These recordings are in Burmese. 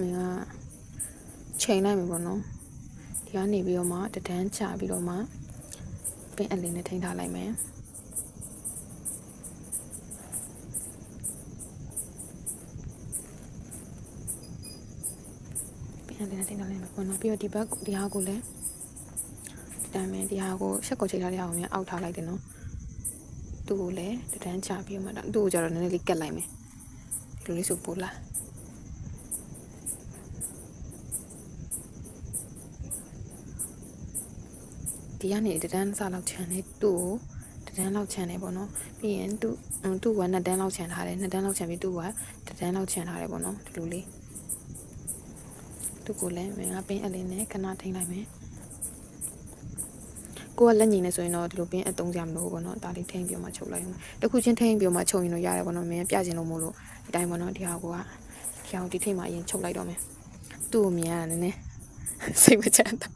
မင်းကချိန်လိုက်ပြီပေါ့နော်ဒီကနေပြီးတော့မှတဒန်းချပြီးတော့မှပင်အလေးနဲ့ထိန်းထားလိုက်မယ်ပင်အလေးနဲ့ထိန်းထားလိုက်မယ်ပေါ့နော်ပြီးတော့ဒီဘက်ဒီဟာကိုလည်းဒီတိုင်းပဲဒီဟာကိုရှက်ကိုချိန်ထားတဲ့အောင်မြန်အောက်ထားလိုက်တယ်နော်သူ့ကိုလည်းတဒန်းချပြီးတော့မှသူ့ကိုကြတော့နည်းနည်းလေးကတ်လိုက်မယ်ဒီလိုလေးဆိုပို့လားဒီကနေတဒန်းစလောက်ချန်နေသူ့ကိုတဒန်းလောက်ချန်နေပေါ့နော်ပြီးရင်သူ့က2တန်းလောက်ချန်ထားတယ်2တန်းလောက်ချန်ပြီးသူ့ကတဒန်းလောက်ချန်ထားတယ်ပေါ့နော်ဒီလိုလေးသူ့ကိုလည်းမင်းကပင်းအလေးနဲ့ခဏထိန်းလိုက်မယ်ကိုကလက်ညီနေဆိုရင်တော့ဒီလိုပင်းအသုံးစရာမလိုဘူးပေါ့နော်ဒါလေးထိန်းပြီးမှချုပ်လိုက်အောင်တခုချင်းထိန်းပြီးမှချုပ်ရင်တော့ရတယ်ပေါ့နော်မင်းပြချင်လို့မို့လို့ဒီတိုင်းပေါ့နော်ဒီဟာကိုကဒီဟာကိုဒီထိန်းမှအရင်ချုပ်လိုက်တော့မယ်သူ့ကိုမြင်ရတာနည်းနည်းစိတ်မချမ်းသာ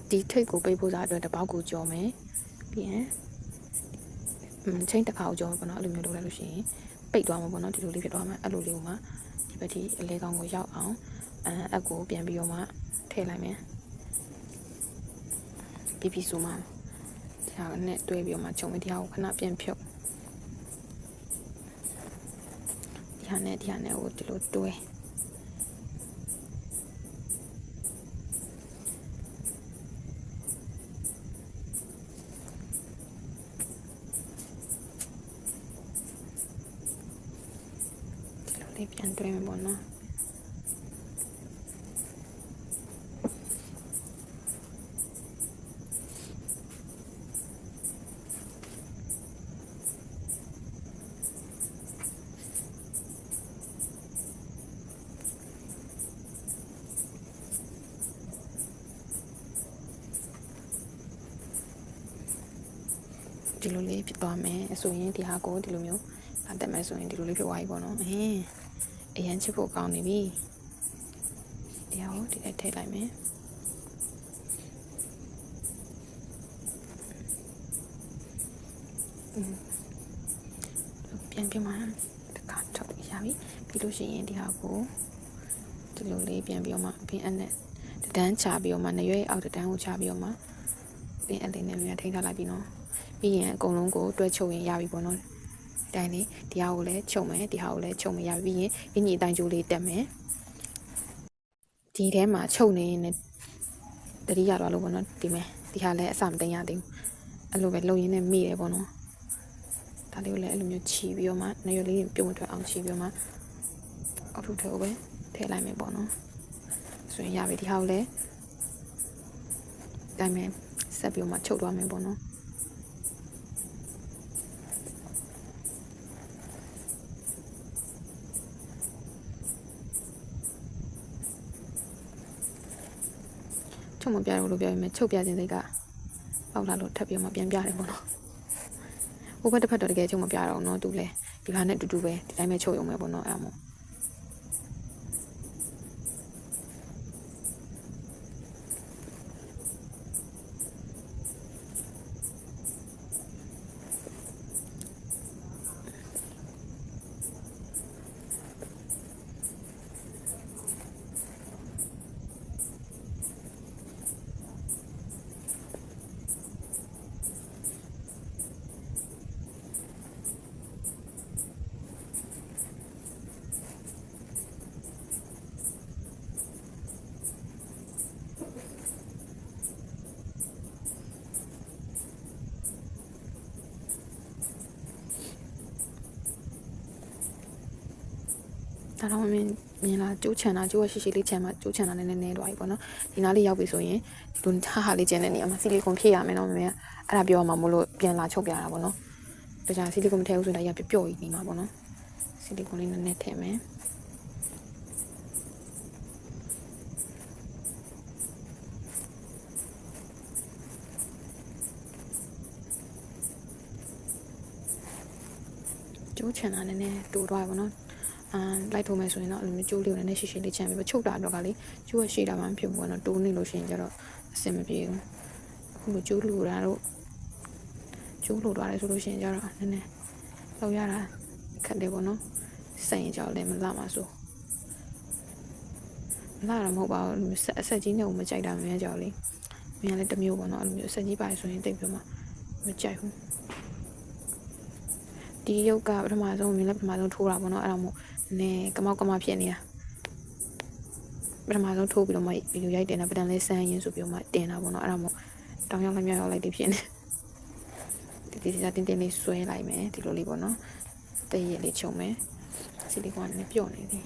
ဒီထိတ်ကိုပိတ်ဖို့စားအတွက်တပေါက်ကိုကြော်မယ်ပြီးရင်ချိန်တစ်ခါကိုကြော်မယ်ပေါ့နော်အဲ့လိုမျိုးလုပ်လိုက်လို့ရှိရင်ပိတ်သွားမှာပေါ့နော်ဒီလိုလေးဖြစ်သွားမှာအဲ့လိုလေးကိုမှဒီဘက်ဒီအလဲကောင်းကိုရောက်အောင်အကိုပြန်ပြီးတော့မှထည့်လိုက်မယ်ပြီးဆိုမှဒီဟာနဲ့တွဲပြီးတော့မှခြုံမယ်ဒီဟာကိုခဏပြန်ဖြုတ်ဒီဟာနဲ့ဟိုဒီလိုတွဲလေးပြန်တွဲမယ်ပေါ့နော်ဒီလိုလေးဖြစ်သွားမယ်ဆိုရင်ဒီဟာကိုဒီလိုမျိုးတက်မယ်ဆိုရင်ဒီလိုလေးဖြစ်သွားပြီပေါ့နော်အရန်ချစ်ဖို့ကောင်းနေပြီဒီဟာကိုဒီလိုက်ထည့်လိုက်မယ်ပြန်ပြမှာတခါထုတ်ရပြီပြီးလို့ရှိရင်ဒီဟာကိုဒီလိုလေးပြန်ပြီးတော့မှပင်အနဲ့တဒန်းချပြီးတော့မှနရွယ်အောက်တဒန်းကိုချပြီးတော့မှပင်အလေးနဲ့မြန်ထိန်းထားလိုက်ပြီနော်ပြီးရင်အကုန်လုံးကိုတွဲချုပ်ရင်ရပြီပေါ့နော်တိုင်းလေးဒီဟာကိုလည်းချုပ်မယ်ဒီဟာကိုလည်းချုပ်မရပြီးရင်အညီအတိုင်းကျိုးလေးတက်မယ်ဒီထဲမှာချုပ်နေရင်တတိယတော့လို့ပေါ့နော်ဒီမဲ့ဒီဟာလည်းအစမသိရသေးဘူးအဲ့လိုပဲလုံရင်းနဲ့မိတယ်ပေါ့နော်ဒါလေးကိုလည်းအဲ့လိုမျိုးခြီးပြီးတော့မှနရွယ်လေးပြုံးထွက်အောင်ခြီးပြီးတော့မှအောက်ထုထဲကိုပဲထည့်လိုက်မယ်ပေါ့နော်ဆိုရင်ရပြီဒီဟာကိုလည်းတိုင်းမဲ့ဆက်ပြီးတော့မှချုပ်သွားမယ်ပေါ့နော်ချုပ်မပြတော့လို့ပြောရင်ချုပ်ပြခြင်းစိတ်ကပေါက်လာလို့ထပ်ပြီးမှပြန်ပြတယ်ပေါ့နော်ဟိုဘက်တစ်ဖက်တော့တကယ်ချုပ်မပြတော့ဘူးเนาะသူလဲဒီဟာနဲ့တူတူပဲဒီတိုင်းပဲချုပ်ရုံပဲပေါ့နော်အဲ့မို့ဒါတော့မြင်လာကျိုးချန်တာကျိုးရရှိရှိလေးချန်မှာကျိုးချန်တာနည်းနည်းသွားပြီပေါ့နော်ဒီနားလေးရောက်ပြီဆိုရင်ဒီဟာလေးကျန်တဲ့နေရာမှာဆီလီကွန်ဖြည့်ရမယ်နော်မမေကအဲ့ဒါပြောမှမလို့ပြန်လာချုပ်ပြတာပေါ့နော်တခြားဆီလီကွန်မထည့်ဘူးဆိုရင်ဒါရပျော့ကြီးနေမှာပေါ့နော်ဆီလီကွန်လေးနည်းနည်းထည့်မယ်ကျိုးချန်တာနည်းနည်းတိုးသွားပြီပေါ့နော်လိုက်ထိုးမယ်ဆိုရင်တော့အဲ့လိုမျိုးကျိုးလေးကိုလည်းရှိရှိလေးချမ်းပြီးချုပ်တာတော့ကလေကျိုးရရှိတာမှမဖြစ်ဘူးပေါ့နော်တိုးနေလို့ရှိရင်ကျတော့အဆင်မပြေဘူးအခုလိုကျိုးလူတာတော့ကျိုးလိုသွားတယ်ဆိုလို့ရှိရင်ကျတော့နည်းနည်းလောက်ရတာ ခက်တယ်ပေါ့နော်စိတ်ကြောက်လည်းမလှမှာဆိုမလှတော့မဟုတ်ပါဘူးအဆက်ကြီးနဲ့မကြိုက်တာမြန်ကြောက်လေမြန်လည်းတစ်မျိုးပေါ့နော်အဲ့လိုမျိုးအဆက်ကြီးပါဆိုရင်တိတ်ပြီးမှမကြိုက်ဘူးဒီရုပ်ကပထမဆုံးမြန်လည်းပထမဆုံးထိုးတာပေါ့နော်အဲ့ဒါမို့နည်းကမောက်ကမဖြစ်နေတာပထမဆုံးထိုးပြီးတော့မှဗီဒီယိုရိုက်တင်တာပဒံလေးစမ်းရင်ဆိုပြီးတော့မှတင်တာပေါ့နော်အဲ့ဒါမို့တောင်ရောက်လည်းမြောက်ရောက်လိုက်တည်ဖြစ်နေဒီစားတင်းတင်းလေးဆွဲလိုက်မယ်ဒီလိုလေးပေါ့နော်တည့်ရလေးချုံမယ်ဆီလီကွန်နဲ့ပြော့နေတယ်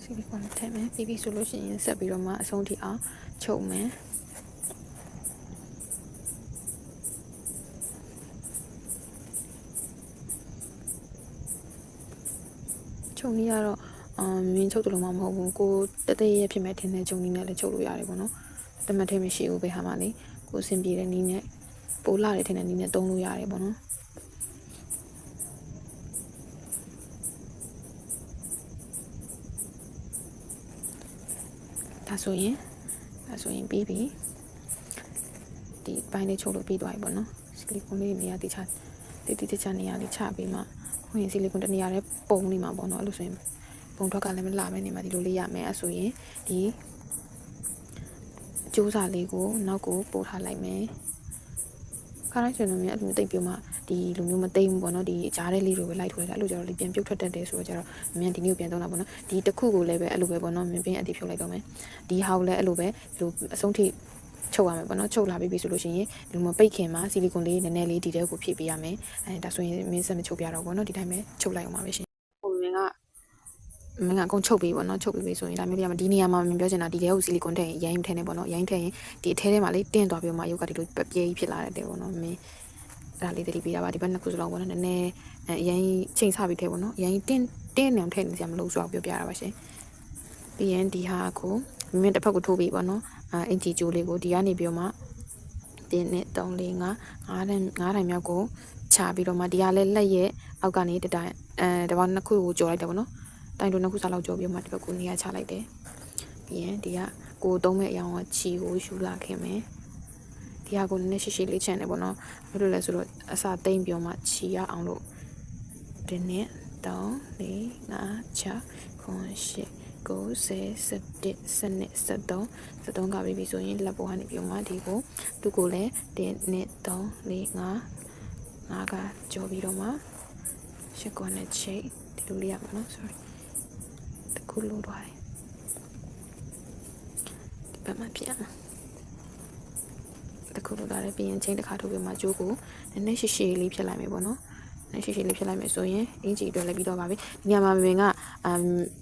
ဆီလီကွန်ထည့်မယ်ပြီးပြီဆိုလို့ရှိရင်ဆက်ပြီးတော့မှအဆုံးထိအောင်ချုပ်မယ်ချုပ်နေရတော့မင်းချုပ်တယ်လို့မဟုတ်ဘူးကိုတတရဖြစ်မဲ့ထင်တဲ့ဂျုံနီးနဲ့လည်းချုပ်လို့ရတယ်ပေါ့နော်တမတ်ထဲမရှိဘူးဘယ်ဟာမှလေကိုအဆင်ပြေတဲ့နီးနဲ့ပိုလာတဲ့ထင်တဲ့နီးနဲ့တုံးလို့ရတယ်ပေါ့နော်ဒါဆိုရင်ပြီးပြီဒီပိုင်းလေးချုပ်လို့ပြီးသွားပြီပေါ့နော်ဆီလီကွန်လေးနေရာတိချနေရာလေးချပြီးမှဝင်ဆီလီကွန်တနေရာလေးပုံနေမှာပေါ့နော်အဲ့လိုဆိုရင်ပုံထွက်ကလည်းမလာမဲနေမှာဒီလိုလေးရမယ်အဲ့ဆိုရင်ဒီကျိုးစာလေးကိုနောက်ကိုပို့ထားလိုက်မယ်ခါတိုင်းဆိုရင်လည်းအဲ့လိုတိတ်ပြမှဒီလိုမျိုးမသိဘူးပေါ့နော်ဒီကြားတဲ့လေးတွေပဲလိုက်ထွေးတာအဲ့လိုကြတော့လေပြန်ပြုတ်ထွက်တတ်တယ်ဆိုတော့ကြတော့မြန်ဒီနေ့ကိုပြန်သုံးတာပေါ့နော်ဒီတစ်ခုကိုလည်းပဲအဲ့လိုပဲပေါ့နော်မြင်ပင်အတိဖြုတ်လိုက်တော့မယ်ဒီဟာကိုလည်းအဲ့လိုပဲဒီလိုအဆုံးထိချုပ်ရမယ်ပေါ့နော်ချုပ်လာပြီဆိုလို့ရှိရင်ဒီလိုမပိတ်ခင်မှာဆီလီကွန်လေးနည်းနည်းလေးဒီတဲကိုဖြည့်ပေးရမယ်ဒါဆိုရင်မင်းဆက်မချုပ်ပြတော့ပေါ့နော်ဒီတိုင်းပဲချုပ်လိုက်အောင်ပါပဲရှင်ဟိုမင်းကအကုန်ချုပ်ပြီးပေါ့နော်ချုပ်ပြီးဆိုရင်ဒါမျိုးလေးကဒီနေရာမှာမပြောချင်တာဒီတဲကိုဆီလီကွန်ထည့်ရင်ရိုင်းထည့်နေပေါ့နော်ရိုင်းထည့်ရင်ဒီအထဲထဲမှာလေးတင်းသွားပြီးမှရုပ်ကဒီလိုပြဲကြီးဖြစ်လာတယ်ပေါ့နော်မင်းအဲ့ဒါလေးတတိပေးတာပါဒီဘက်နှစ်ခုစလုံးပေါ့နော်နည်းနည်းအရင်ချိန်ဆပြီးထဲပေါ့နော်အရင်တင်းနေအောင်ထည့်နေစရာမလိုဆိုတော့ပြောပြတာပါရှင်ပြီးရင်ဒီဟာကိုမင်းတစ်ဖက်ကိုထိုးပြီးပေါ့နော်အင်ဂျီကျိုးလေးကိုဒီကနေပြီးတော့မှတင်းနဲ့3 4 5 5တိုင်းမြောက်ကိုချပြီးတော့မှဒီကလည်းလက်ရဲ့အောက်ကနေတတိုင်းတပေါင်းနှစ်ခုကိုကြော်လိုက်တယ်ပေါ့နော်တိုင်တို့နှစ်ခုစားလောက်ကြော်ပြီးမှဒီဘက်ကိုနေရာချလိုက်တယ်ပြီးရင်ဒီကကိုသုံးမဲ့အရောင်ကချီကိုယူလာခဲ့မယ်ဒီဟာကိုနည်းနည်းရှိလေးချန်တယ်ပေါ့နော်ဘာလို့လဲဆိုတော့အစာသိမ့်ပြောမှချီရအောင်လို့ဒီနဲ့3 4 5 6 9 10 13ကပြီဆိုရင်လက်ပေါ်ကနေပြုံးမှဒီကိုသူ့ကိုလည်း1 2 3 4 5ကကြော်ပြီးတော့မှရှစ်ခွနဲ့ချိတ်ဒီလိုလေးရပါနော် sorry တခုလို့သွားတယ်ဒီဘက်မှာပြန်တခုလို့သွားတယ်ပြီးရင်ချိန်တစ်ခါထုတ်ပြီးမှကြိုးကိုနည်းနည်းရှိလေးဖြတ်လိုက်မယ်ပေါ့နော်ရှိလေးဖြစ်လိုက်မယ်ဆိုရင်အင်ဂျီအတွက်လည်းပြီးတော့ပါပြီဒီညမှာမင်းက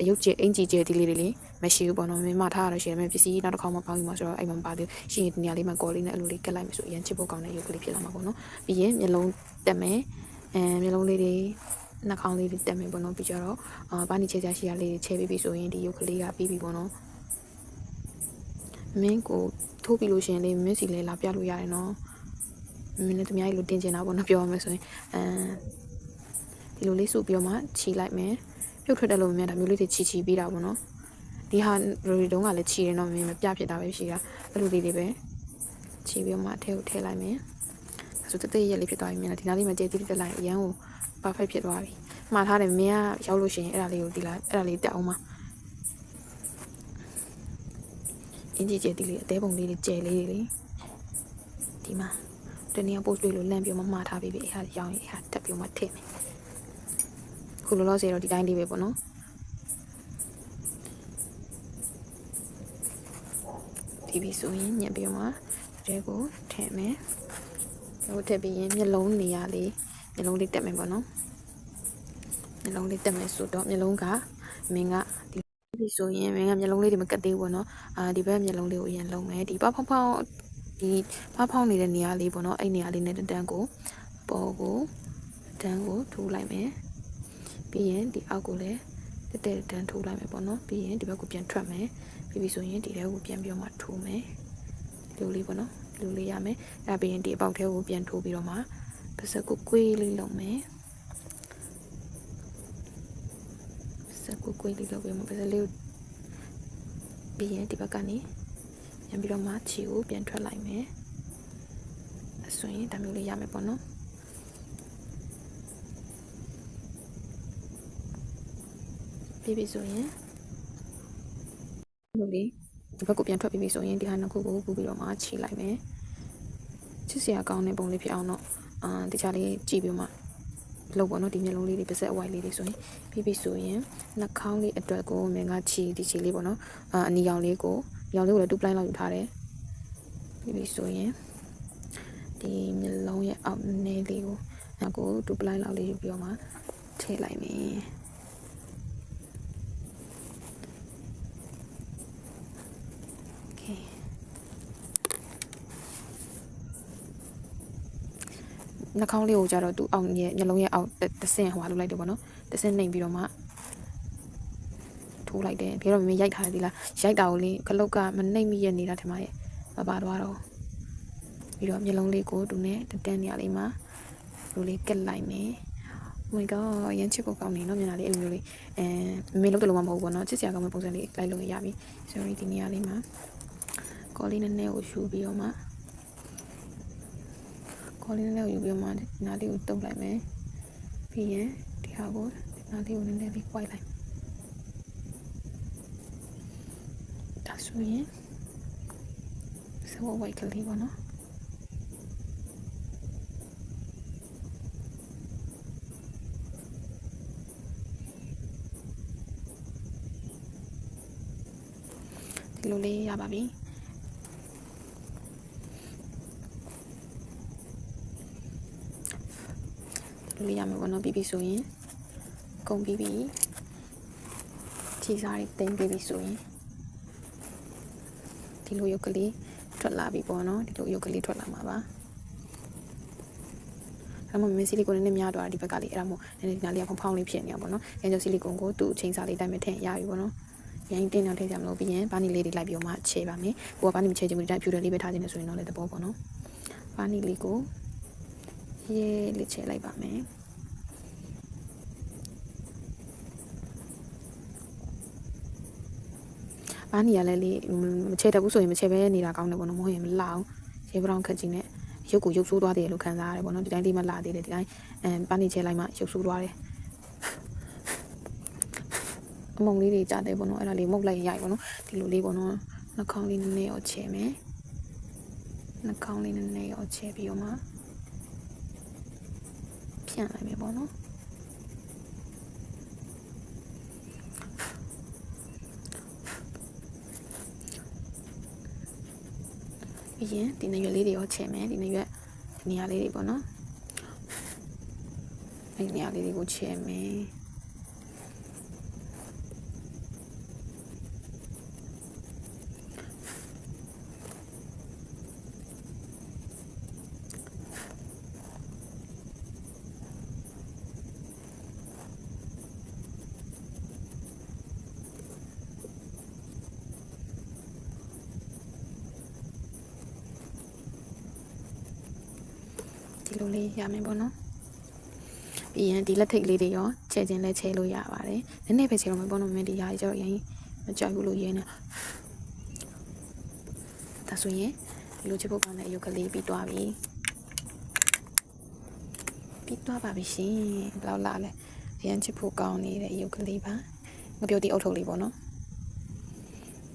အရုပ်ကျအင်ဂျီကျဒီလေးတွေလေးမရှိဘူးပေါ့နော်မင်းမထားရတော့ရှိတယ်မင်းပစ္စည်းနောက်တစ်ခါမှပေါင်းပြီးမှဆိုတော့အဲ့မှာမပါသေးရှိရင်ဒီညလေးမှာကော်လေးနဲ့အလိုလေးကတ်လိုက်မယ်ဆိုအရင်ချစ်ဖို့ကောင်းတဲ့ရုပ်ကလေးဖြစ်လာမှာပေါ့နော်ပြီးရင်မျက်လုံးတက်မယ်မျက်လုံးလေးတွေနှာခေါင်းလေးတွေတက်မယ်ပေါ့နော်ပြီးကြတော့ဘာနီချဲချာရှိရလေးတွေချဲပြီးပြီဆိုရင်ဒီရုပ်ကလေးကပြီးပြီပေါ့နော်မင်းကိုထိုးပြီးလို့ရှိရင်လေမင်းစီလဲလာပြလို့ရတယ်နော်မင်းနဲ့တမကြီးလိုတင်ကျင်တာပေါ့နော်ပြောရမယ်ဆိုရင်ဒီလိုလေးစုပြီးတော့မှခြီလိုက်မယ်ပြုတ်ထွက်တယ်လို့မြင်တာမျိုးလေးတွေခြီပြီးတာပေါ့နော်ဒီဟာရီတုံးကလည်းခြီတယ်နော်မင်းမပြဖြစ်တာပဲရှိတာအဲ့လိုလေးတွေပဲခြီပြီးတော့မှထဲကိုထည့်လိုက်မယ်ဆိုတသေးရက်လေးဖြစ်သွားပြီမြင်လားဒီနားလေးမှာကြဲတိတက်လိုက်အရန်ကို perfect ဖြစ်သွားပြီမှားထားတယ်မင်းကရောက်လို့ရှိရင်အဲ့ဒါလေးကိုဒီလားအဲ့ဒါလေးတက်အောင်ပါအင်ဂျီကျဲတီလေးအသေးပုံလေးတွေကျဲလေးတွေလေဒီမှာတနည်း post လေးလိုလန့်ပြီးမှမှားထားပြီးပြီအဲ့ဟာရောင်းရင်အဲ့ဟာတက်ပြီးမှထည့်မယ်ခုလောလောဆယ်တော့ဒီတိုင်းလေးပဲပေါ့နော်ပြီးဆိုရင်ညက်ပြီးမှတဲကိုထည့်မယ်ဟိုထည့်ပြီးရင်မျက်လုံးနေရာလေးမျက်လုံးလေးတက်မယ်ပေါ့နော်မျက်လုံးလေးတက်မယ်ဆိုတော့မျက်လုံးကမင်းကဒီပြီးဆိုရင်မင်းကမျက်လုံးလေးတွေမကတ်သေးဘူးပေါ့နော်ဒီဘက်မျက်လုံးလေးကိုအရင်လုံးမယ်ဒီပေါက်ဖောင်းဒီပေါက်ဖောင်းနေတဲ့နေရာလေးပေါ့နော်အဲ့နေရာလေးနဲ့တန်းကိုပေါ်ကိုတန်းကိုထိုးလိုက်မယ်ပြီးရင်ဒီအောက်ကိုလည်းတက်တန်းထိုးလိုက်မယ်ပေါ့နော်ပြီးရင်ဒီဘက်ကိုပြန်ထွက်မယ်ပြီးပြီဆိုရင်ဒီထဲကိုပြန်ပြီးတော့မှထိုးမယ်ဒီလိုလေးပေါ့နော်ဒီလိုလေးရမယ်အဲ့ပြီးရင်ဒီအပေါက်ထဲကိုပြန်ထိုးပြီးတော့မှပါစက်ကိုကွေးလေးလုပ်မယ်ပါစက်ကိုကွေးလေးလုပ်ပြီးမှပါစက်လေးကိုပြီးရင်ဒီဘက်ကနေပြန်ပြီးတော့မှခြေကိုပြန်ထွက်လိုက်မယ် ဆိုရင်ဒါမျိုးလေးရမယ်ပေါ့နော်ပြီးပြီဆိုရင်လို့လေဒီဘက်ကိုပြန်ထွက်ပြီးပြီဆိုရင်ဒီဟာနှစ်ခုကိုပူပြီးတော့မှခြေလိုက်မယ်ချစ်စရာကောင်းတဲ့ပုံလေးဖြစ်အောင်တော့တခြားလေးကြည့်ပြီးမှလောက်ပေါ့နော်ဒီမျက်လုံးလေးတွေပါးစပ်အဝိုက်လေးတွေဆိုရင်ပြီးပြီဆိုရင်နှာခေါင်းလေးအတွက်ကိုမင်းကခြေဒီခြေလေးပေါ့နော်အနီရောင်လေးကိုလည်း2 line လောက်ယူထားတယ်ပြီးပြီဆိုရင်ဒီမျက်လုံးရဲ့အောက်နေလေးကို2 line လောက်လေးယူပြီးတော့မှထည့်လိုက်မယ်နှာခေါင်းလေးကိုကြတော့သူ့အောက်ရဲ့မျက်လုံးရဲ့အောက်တစ်ဆင့်ဟိုလုပ်လိုက်တယ်ပေါ့နော်တစ်ဆင့်နှိမ်ပြီးတော့မှထိုးလိုက်တယ်ဒီတော့မင်းရိုက်ထားတယ်ဒီလားရိုက်တာကိုလေးခလုတ်ကမနှိမ်မိရနေတာထင်ပါရဲ့ပါသွားတော့ပြီးတော့မျက်လုံးလေးကိုသူနဲ့တန်းနေရလေးမှာလိုလေးကက်လိုက်မယ် Oh my god ရမ်းချစ်ဖို့ကောင်းနေနော်မျက်နှာလေးအဲ့လိုမျိုးလေးမင်းလုံးတလုံးမဟုတ်ဘူးပေါ့နော်ချစ်စရာကောင်းတဲ့ပုံစံလေးလိုက်လို့ရပြီ sorry ဒီနေရာလေးမှာကော်လေးနည်းနည်းကိုယူပြီးတော့မှခေါ်လေးနဲ့ယူပြီးမှနားလေးကိုတုပ်လိုက်မယ်ပြီးရင်ဒီဟာကိုနားလေးကိုနည်းနည်းလေး white လိုက်ဒါဆိုရင်စဝ white ကလေးပေါ့နော်ဒီလိုလေးရပါပြီလေးရမယ်ပေါ့နော်ပြီးပြီဆိုရင်ကုန်ပြီးပြီခြေစားတွေတင်ပြီးပြီဆိုရင်ဒီလိုရုပ်ကလေးထွက်လာပြီပေါ့နော်ဒီလိုရုပ်ကလေးထွက်လာမှာပါအဲ့မှာမင်းဆီလီကွန်နဲ့များသွားတာဒီဘက်ကလေးအဲ့ဒါမို့နည်းနည်းဒီနားလေးကဖောင်းလေးဖြစ်နေတာပေါ့နော်ရန်ကျဆီလီကွန်ကိုသူ့အချိန်စာလေးတိုင်းမဲ့ထည့်ရပြီပေါ့နော်ရန်တင်းတော့ထည့်ကြမလို့ပြီးရင်ဘာနီလေးတွေလိုက်ပြီးတော့မှခြေပါမယ်ကိုကဘာနီမခြေချင်ဘူးဒီတိုင်းဖြူတယ်လေးပဲထားခြင်းနဲ့ဆိုရင်တော့လည်းတဘောပေါ့နော်ဘာနီလေးကိုရေးလေးခြေလိုက်ပါမယ်ဘာနီရလဲလေးမချဲတတ်ဘူးဆိုရင်မချဲပဲနေတာကောင်းတယ်ပေါ့နော်မဟုတ်ရင်မလာအောင်ရေဘရောင်ခက်ကြီးနဲ့ရုပ်ကိုရုပ်ဆိုးသွားတယ်လို့ခံစားရတယ်ပေါ့နော်ဒီတိုင်းလေးမှလာသေးတယ်ဒီတိုင်းဘာနီချဲလိုက်မှရုပ်ဆိုးသွားတယ်အမုံလေးတွေကြားတယ်ပေါ့နော်အဲ့ဒါလေးမုတ်လိုက်ရိုက်ပေါ့နော်ဒီလိုလေးပေါ့နော်နှာခေါင်းလေးနည်းနည်းရောချဲမယ်နှာခေါင်းလေးနည်းနည်းရောချဲပြီးတော့မှဖြန့်လိုက်မယ်ပေါ့နော်ပြီးရင်ဒီနေရွက်လေးတွေရောချဲမယ်ဒီနေရွက်နေရာလေးတွေပေါ့နော်အဲ့နေရာလေးတွေကိုချဲမယ်ဒီလိုလေးရမယ်ပေါ့နော်ပြီးရင်ဒီလက်ထိတ်လေးတွေရောချဲခြင်းလဲချဲလို့ရပါတယ်နည်းနည်းပဲချဲလို့မပေါ့နော်မင်းဒီရာကြီးကျတော့ရင်မကြိုက်ဘူးလို့ရင်းနေဒါဆိုရင်ဒီလိုချစ်ဖို့ကောင်းတဲ့အယုတ်ကလေးပြီးသွားပြီပါပြီရှင်ဘယ်လောက်လာလဲအရင်ချစ်ဖို့ကောင်းနေတဲ့အယုတ်ကလေးပါငပြောတီအုတ်ထုပ်လေးပေါ့နော်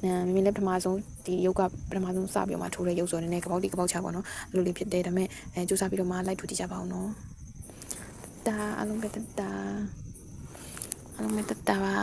မမေလည်းပထမဆုံးဒီရုပ်ကပထမဆုံးစပြီးတော့မှထိုးတဲ့ရုပ်ဆိုနေနဲ့ကပေါက်ချပေါ့နော်အဲ့လိုလေးဖြစ်တယ်ဒါပေမဲ့စူးစမ်းပြီးတော့မှလိုက်ထူကြည့်ကြပါအောင်နော်တာအလုံးပဲတာပါ